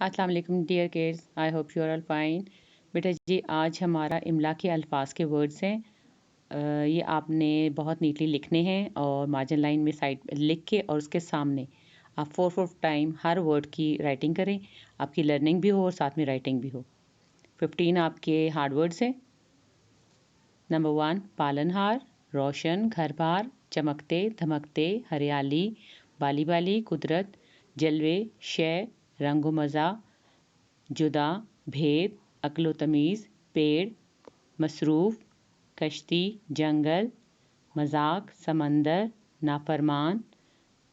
अस्सलाम वालेकुम dear kids, I hope you are all fine. बेटा जी, आज हमारा इमला के अल्फाज के वर्ड्स हैं। ये आपने बहुत नीटली लिखने हैं और मार्जिन लाइन में साइड लिख के और उसके सामने आप 4 टाइम हर वर्ड की राइटिंग करें। आपकी लर्निंग भी हो और साथ में राइटिंग भी हो। 15 आपके हार्ड वर्ड्स हैं। नंबर 1 पालनहार, रोशन, घर बार, चमकते, धमकते, हरियाली, बाली बाली, कुदरत, जलवे, शय, रंगो मज़ा, जुदा, भेद, अक्ल तमीज़, पेड़, मसरूफ़, कश्ती, जंगल, मजाक, समंदर, नाफरमान,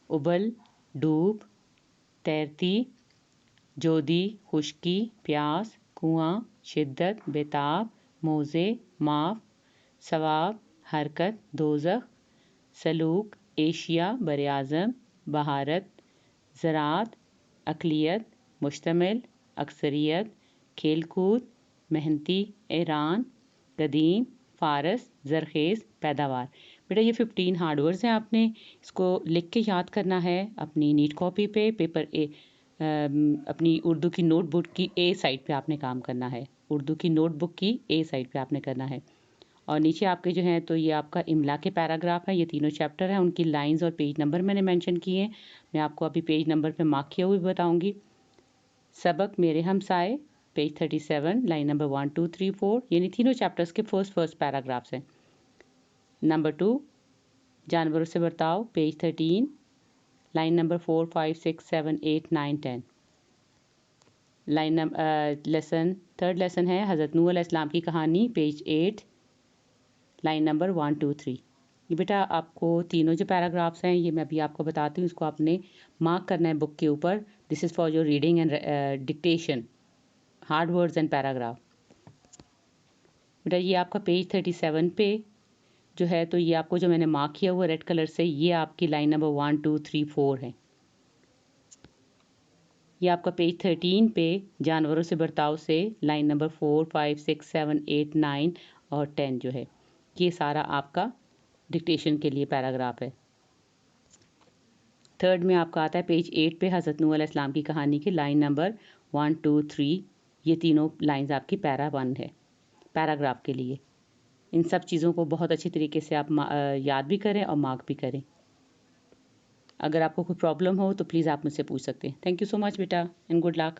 उबल, डूब, तैरती, जोदी, खुश्की, प्यास, कुआं, शिद्दत, बेताब, मोज़े, माफ़, सवाब, हरकत, दोज़ख, सलूक, एशिया, बरआज़म, बहारत, ज़रात, अक़लियत, मुश्तमिल, अक्सरियत, खेलकूद, मेहनती, ईरान, कदीम, फ़ारस, ज़रख़ेज़, पैदावार। बेटा ये 15 हार्ड वर्ड्स हैं। आपने इसको लिख के याद करना है अपनी नीट कॉपी पे, पेपर ए, अपनी उर्दू की नोटबुक की ए साइड पे आपने काम करना है। उर्दू की नोटबुक की ए साइड पे आपने करना है। और नीचे आपके जो हैं तो ये आपका इमला के पैराग्राफ है। ये तीनों चैप्टर हैं, उनकी लाइंस और पेज नंबर मैंने मेंशन किए हैं। मैं आपको अभी पेज नंबर पे मार्क किए हुए बताऊंगी। सबक मेरे हमसाए, पेज 37, लाइन नंबर 1 2 3 4, यानी तीनों चैप्टर्स के फर्स्ट पैराग्राफ्स हैं। नंबर 2 जानवरों से बर्ताव, page 13, line number 4 5 6 7 8 9 10। Lesson third lesson है हज़रत नूह अलैहिस्सलाम की कहानी, पेज 8, लाइन नंबर 1 2 3। ये बेटा आपको तीनों जो पैराग्राफ्स हैं ये मैं अभी आपको बताती हूँ, इसको आपने मार्क करना है बुक के ऊपर। This is for your reading and dictation, hard words and paragraph. बेटा ये आपका पेज 37 पे जो है तो ये आपको जो मैंने मार्क किया हुआ रेड कलर से, ये आपकी लाइन नंबर 1 2 3 4 है। ये आपका पेज 13 पे जानवरों से बर्ताव से लाइन नंबर 4 5 6 7 8 9 और 10 जो है, ये सारा आपका डिक्टेशन के लिए पैराग्राफ है। थर्ड में आपका आता है पेज 8 पे हज़रत नूह अलैहिस्सलाम की कहानी के लाइन नंबर 1 2 3। ये तीनों लाइंस आपकी पैरा 1 है पैराग्राफ के लिए। इन सब चीज़ों को बहुत अच्छी तरीके से आप याद भी करें और मार्क भी करें। अगर आपको कोई प्रॉब्लम हो तो प्लीज़ आप मुझसे पूछ सकते हैं। थैंक यू सो मच बेटा एंड गुड लक।